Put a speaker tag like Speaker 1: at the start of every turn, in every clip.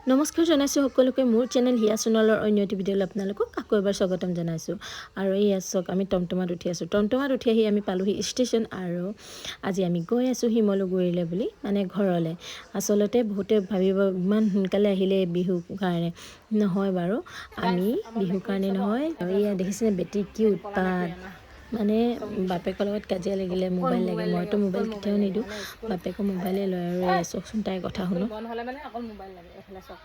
Speaker 1: নমস্কাৰ জনাইছোঁ সকলোকে মোৰ চেনেল হিয়া সোণালৰ অন্য এটি ভিডিঅ'লৈ আপোনালোকক আকৌ এবাৰ স্বাগতম জনাইছোঁ। আৰু এই চাওক আমি টমটমাত উঠি আছোঁ। টমটমাত উঠি আহি আমি পালোহি ষ্টেচন আৰু আজি আমি গৈ আছোঁ শিমলুগুৰিলৈ বুলি মানে ঘৰলৈ। আচলতে বহুতে ভাবিব ইমান সোনকালে আহিলে বিহুৰ কাৰণে, নহয় বাৰু আমি বিহুৰ কাৰণে নহয়। আৰু এয়া দেখিছেনে বেটি কি উৎপাত, মানে বাপেকৰ লগত কাজিয়া লাগিলে মোবাইল লাগে। মইতো মোবাইল কেতিয়াও নিদিওঁ, বাপেকৰ মোবাইলে লয়। আৰু এয়া চাওকচোন তাইৰ কথা শুনো।
Speaker 2: নহ'লে মানে অকল মোবাইল লাগে, এফালে চব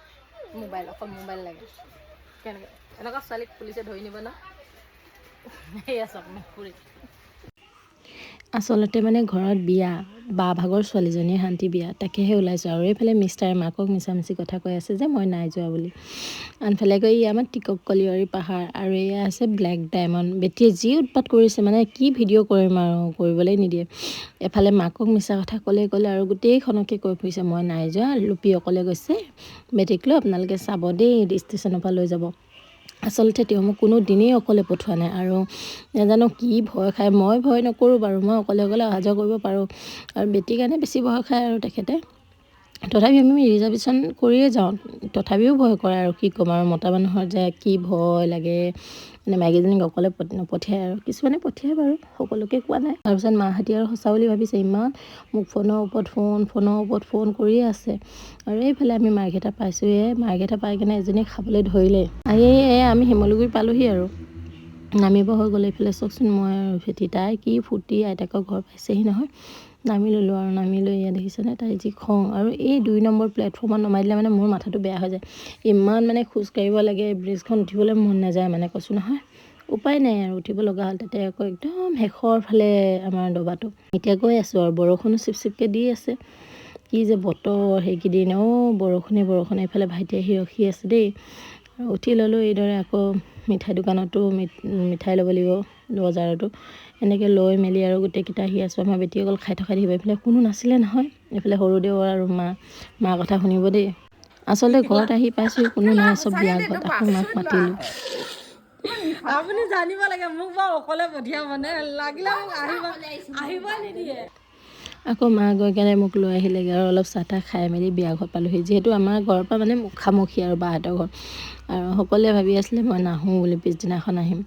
Speaker 2: মোবাইল, অকল মোবাইল লাগে। কেনেকৈ এনেকুৱা ছোৱালীক পুলিচে ধৰি নিব ন, সেয়া চব মেকুৰী।
Speaker 1: আচলতে মানে ঘৰত বিয়া, বা ভাগৰ ছোৱালীজনীয়ে শান্তি বিয়া, তাকেহে ওলাইছোঁ। আৰু এইফালে মিষ্টাৰে মাকক মিছামিচি কথা কৈ আছে যে মই নাই যোৱা বুলি। আনফালে গৈ ই আমাৰ টিকক কলিয়ৰী পাহাৰ, আৰু এয়া আছে ব্লেক ডায়মণ্ড। বেটিয়ে যি উৎপাত কৰিছে মানে কি ভিডিঅ' কৰিম আৰু কৰিবলৈ নিদিয়ে। এফালে মাকক মিছা কথা ক'লে আৰু গোটেইখনকে কৈ ফুৰিছে মই নাই যোৱা, লুপি অকলে গৈছে, বেটিক লৈ আপোনালোকে চাব দেই, ষ্টেচনৰ পৰা লৈ যাব। আচলতে তেওঁ মোক কোনো দিনেই অকলে পঠোৱা নাই, আৰু নাজানো কি ভয় খায়। মই ভয় নকৰোঁ বাৰু, মই অকলে অহা যোৱা কৰিব পাৰোঁ। আৰু বেটিৰ কাৰণে বেছি ভয় খায় আৰু তেখেতে। তথাপি আমি ৰিজাৰ্ভেশ্যন কৰিয়ে যাওঁ, তথাপিও ভয় কৰে আৰু কি ক'ম আৰু মতা মানুহৰ যে কি ভয় লাগে। মানে মাইকীজনীক অকলে নপঠিয়াই, আৰু কিছুমানে পঠিয়াই বাৰু, সকলোকে কোৱা নাই। তাৰপিছত মাহঁতি আৰু সঁচা বুলি ভাবিছে, ইমান মোক ফোনৰ ওপৰত ফোন কৰিয়ে আছে। আৰু এইফালে আমি মাৰ্ঘেটা পাইছোঁহে। মাৰ্ঘেটা পাই কিনে এজনীয়ে খাবলৈ ধৰিলে। আমি শিমলুগুৰি পালোহি আৰু নামিব হৈ গ'লে। এইফালে চাওকচোন মই আৰু ভেটি, তাই কি ফূৰ্তি, আইতাকৰ ঘৰ পাইছেহি নহয়। নামি ল'লোঁ আৰু নামি লৈ ইয়াত দেখিছেনে তাই যি খং। আৰু এই 2 নম্বৰ প্লেটফৰ্মত নমাই দিলে মানে মোৰ মাথাটো বেয়া হৈ যায়। ইমান মানে খোজকাঢ়িব লাগে, ব্ৰিজখন উঠিবলৈ মন নাযায় মানে, কৈছোঁ নহয়। উপায় নাই আৰু উঠিব লগা হ'ল। তাতে আকৌ একদম শেষৰ ফালে আমাৰ দবাটো। এতিয়া গৈ আছোঁ আৰু বৰষুণো চিপচিপকৈ দি আছে। কি যে বতৰ সেইকেইদিন, বৰষুণে। এইফালে ভাইটি আহি ৰখি আছে দেই। আৰু উঠি ল'লোঁ এইদৰে। আকৌ মিঠাই দোকানতো মিঠাই ল'ব লাগিব, বজাৰতো এনেকৈ লৈ মেলি আৰু গোটেইকেইটা আহি আছোঁ। আমাৰ বেটি অকল খাই থকা দিব। এইফালে কোনো নাছিলে নহয়। এইফালে সৰু দেওৰ আৰু মাৰ কথা শুনিব দেই। আচলতে ঘৰত আহি পাইছোঁ, কোনো নাই, চব বিয়া ঘৰত। আকৌ মাক মাতিলোঁ।
Speaker 2: আপুনি জানিব লাগে মোক বাৰু অকলে পঠিয়াব মানে, লাগিলে মোক আহিবই নিদিয়ে।
Speaker 1: আকৌ মা গৈ কেনে মোক লৈ আহিলেগৈ আৰু অলপ চাহ তাহ খাই মেলি বিয়া ঘৰত পালোঁহি। যিহেতু আমাৰ ঘৰৰ পৰা মানে মুখামুখি আৰু বাহঁতৰ ঘৰ। আৰু সকলোৱে ভাবি আছিলে মই নাহোঁ বুলি, পিছদিনাখন আহিম।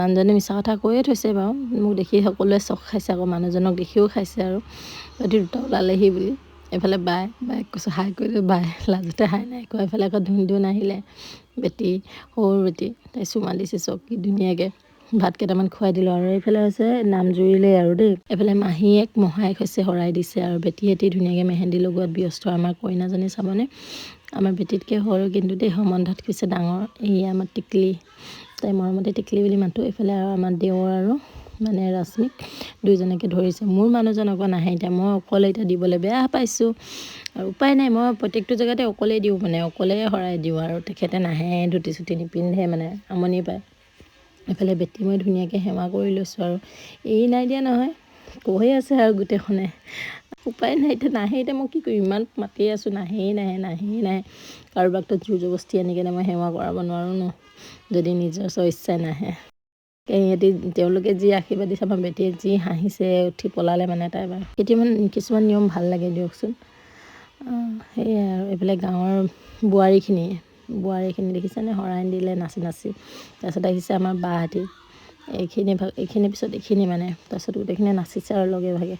Speaker 1: মানুহজনে মিছা কথা কৈয়ে থৈছে বাৰু, মোক দেখি সকলোৱে চখ খাইছে। আকৌ মানুহজনক দেখিও খাইছে আৰু যদি দুটা ওলালেহি বুলি। এইফালে বাইক কৈছোঁ হাই কৰিলোঁ, বাই লাজতে হাই নাই কোৱা। এইফালে আকৌ ধুন আহিলে, বেটি, সৰু বেটি, তাই চুমা দিছে চব কি ধুনীয়াকৈ। ভাত কেইটামান খুৱাই দিলোঁ। আৰু এইফালে হৈছে নামজুৰিলে আৰু দেই। এইফালে মাহীয়েক মহায়েক হৈছে শৰাই দিছে, আৰু বেটীহঁতি ধুনীয়াকৈ মেহেন্দি লগোৱাত ব্যস্ত। আমাৰ কইনাজনী চাবনে, আমাৰ বেটীতকৈ সৰু কিন্তু দেই, সম্বন্ধত হৈছে ডাঙৰ। এই আমাৰ টিকলি, তাই মৰমতে টিকলি বুলি মাতোঁ। এইফালে আৰু আমাৰ দেওৰ আৰু মানে ৰশ্মিক, দুইজনকে ধৰিছে। মোৰ মানুহজন আকৌ নাহে এতিয়া, মই অকলে এতিয়া দিবলৈ বেয়া পাইছোঁ। আৰু উপায় নাই, মই প্ৰত্যেকটো জেগাতে অকলেই দিওঁ, মানে অকলেই শৰাই দিওঁ। আৰু তেখেতে নাহে, ধুতি চুটি নিপিন্ধে, মানে আমনি পায়। এইফালে বেটি মই ধুনীয়াকৈ সেৱা কৰি লৈছোঁ। আৰু এৰি নাই দিয়া নহয়, কৈ আছে আৰু গোটেইখনে। উপায় নাই, এতিয়া নাহে। এতিয়া মই কি কৰিম, ইমান মাতি আছোঁ, নাহেই নাহে। কাৰোবাকতো জোৰ জবস্তি আনি কেনে মই সেৱা কৰাব নোৱাৰোঁ ন, যদি নিজৰ ইচ্ছাই নাহে। তেওঁলোকে যি আশীৰ্বাদ দিছে, আমাৰ বেটীয়ে যি হাঁহিছে, উঠি পলালে মানে তাই বাৰু। কিছুমান নিয়ম ভাল লাগে দিয়কচোন। সেয়াই আৰু এইফালে গাঁৱৰ বোৱাৰীখিনি দেখিছেনে, শৰাই দিলে নাচি। তাৰপিছত আহিছে আমাৰ বাহঁতি, এইখিনি পিছত এইখিনি মানে, তাৰপিছত গোটেইখিনিয়ে নাচিছে আৰু লগে ভাগে।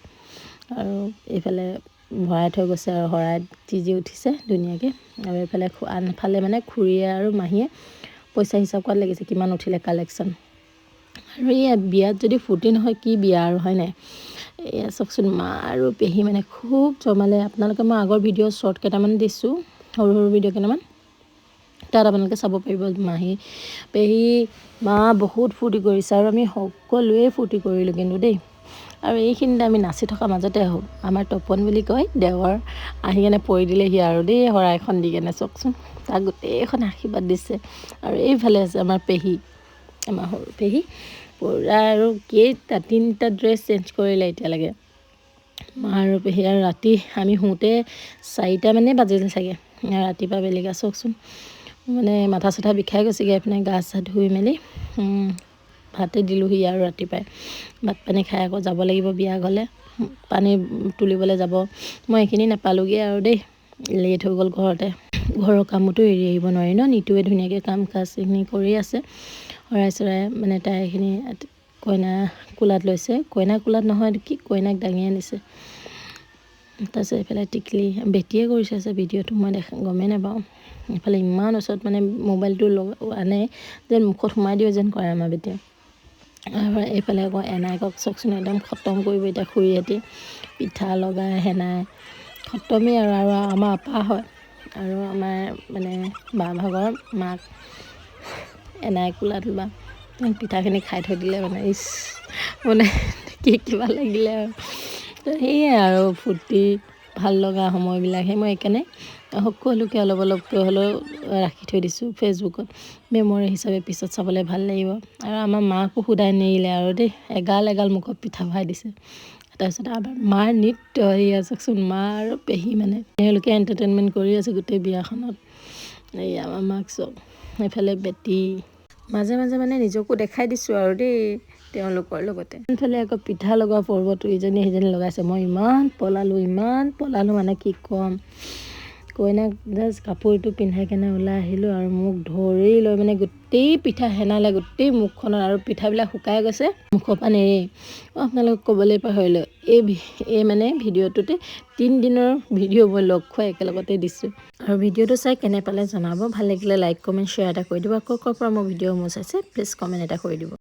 Speaker 1: আৰু এইফালে ভৰাই থৈ গৈছে আৰু শৰাইত যি উঠিছে ধুনীয়াকৈ। আৰু এইফালে আনফালে মানে খুৰীয়ে আৰু মাহীয়ে পইচা হিচাপ কৰাত লাগিছে, কিমান উঠিলে কালেকশ্যন। আৰু এয়া বিয়াত যদি ফূৰ্তি নহয় কি বিয়া আৰু, হয় নাই। এয়া চাওকচোন, মা আৰু পেহী মানে খুব জমালে। আপোনালোকে মই আগৰ ভিডিঅ' শ্বৰ্ট কেইটামান দিছোঁ, সৰু ভিডিঅ' কেইটামান, তাত আপোনালোকে চাব পাৰিব। মাহী, পেহী, মা বহুত ফূৰ্তি কৰিছে, আৰু আমি সকলোৱে ফূৰ্তি কৰিলোঁ কিন্তু দেই। আৰু এইখিনিতে আমি নাচি থকা মাজতে আহোঁ, আমাৰ তপন বুলি কয় দেৱৰ আহি কেনে পৰি দিলেহি আৰু দেই, শৰাইখন দি কেনে চাওকচোন। তাক গোটেইখন আশীৰ্বাদ দিছে। আৰু এইফালে আছে আমাৰ পেহী, আমাৰ সৰু পেহী, পূৰা আৰু 3টা ড্ৰেছ চেঞ্জ কৰিলে এতিয়ালৈকে। মা আৰু পেহী। আৰু ৰাতি আমি শুওঁতে 4টা মানে বাজিলে চাগে, ৰাতিপুৱা বেলিকা চাওকচোন। মানে মাথা চাথা বিষাই গৈছেগৈ। এইপিনে গা চা ধুই মেলি ভাতে দিলোঁহি আৰু ৰাতিপুৱাই। ভাত পানী খাই আকৌ যাব লাগিব বিয়া ঘৰলৈ, পানী তুলিবলৈ যাব। মই এইখিনি নাপালোঁগৈ আৰু দেই, লেট হৈ গ'ল ঘৰতে। ঘৰৰ কামতো এৰি আহিব নোৱাৰি ন। নিতুৱে ধুনীয়াকৈ কাম কাজখিনি কৰি আছে, শৰাই চৰাই মানে তাই এইখিনি কইনা কোলাত লৈছে, কইনা কোলাত নহয় কি কইনাক দাঙি আনিছে। তাৰপিছত এইফালে টিকলি বেটিয়ে কৰিছে আছে ভিডিঅ'টো, মই গমেই নাপাওঁ। এইফালে ইমান ওচৰত মানে মোবাইলটো আনে যেন মুখত সোমাই দিওঁ যেন কৰে আমাৰ বেটিয়ে। আৰু এইফালে আকৌ এনাইকক চাওকচোন একদম খতম কৰিব এতিয়া খুৰীহঁতি, পিঠা লগাই সেনাই খতমেই আৰু আমাৰ আপা হয় আৰু আমাৰ মানে বা ভাগৰ মাক এনাই কোলাত বা পিঠাখিনি খাই থৈ দিলে মানে মানে কিবা লাগিলে আৰু সেয়াই আৰু ফূৰ্তি ভাল লগা সময়বিলাকহে মই সেইকাৰণে সকলোকে অলপ অলপকৈ হ'লেও ৰাখি থৈ দিছোঁ ফেচবুকত মেমৰি হিচাপে, পিছত চাবলৈ ভাল লাগিব। আৰু আমাৰ মাকো সোধাই নেৰিলে আৰু দেই, এগাল মুখত পিঠা ভৰাই দিছে। তাৰপিছত আমাৰ মাৰ নৃত্য এয়া চাওকচোন, মা আৰু পেহী মানে তেওঁলোকে এণ্টাৰটেইনমেণ্ট কৰি আছে গোটেই বিয়াখনত। এই আমাৰ মাক চব এইফালে বেটি মাজে মাজে মানে নিজকো দেখাই দিছোঁ আৰু দেই তেওঁলোকৰ লগতে। এইফালে আকৌ পিঠা লগোৱা পৰ্বটো ইজনী সিজনী লগাইছে। মই ইমান পলালোঁ মানে কি ক'ম। কইনাক জাষ্ট কাপোৰটো পিন্ধাই কেনে ওলাই আহিলোঁ আৰু মোক ধৰি লৈ মানে গোটেই পিঠা সেনালে গোটেই মুখখনত, আৰু পিঠাবিলাক শুকাই গৈছে মুখৰ পৰা নেৰেই। আপোনালোকক ক'বলৈ পাহৰিলোঁ, এই মানে ভিডিঅ'টোতে 3 দিনৰ ভিডিঅ' মই লগ খুৱাই একেলগতে দিছোঁ। আৰু ভিডিঅ'টো চাই কেনে পালে জনাব, ভাল লাগিলে লাইক কমেণ্ট শ্বেয়াৰ এটা কৰি দিব। ক'ৰ পৰা মোৰ ভিডিঅ' মোৰ চাইছে প্লিজ কমেণ্ট এটা কৰি দিব।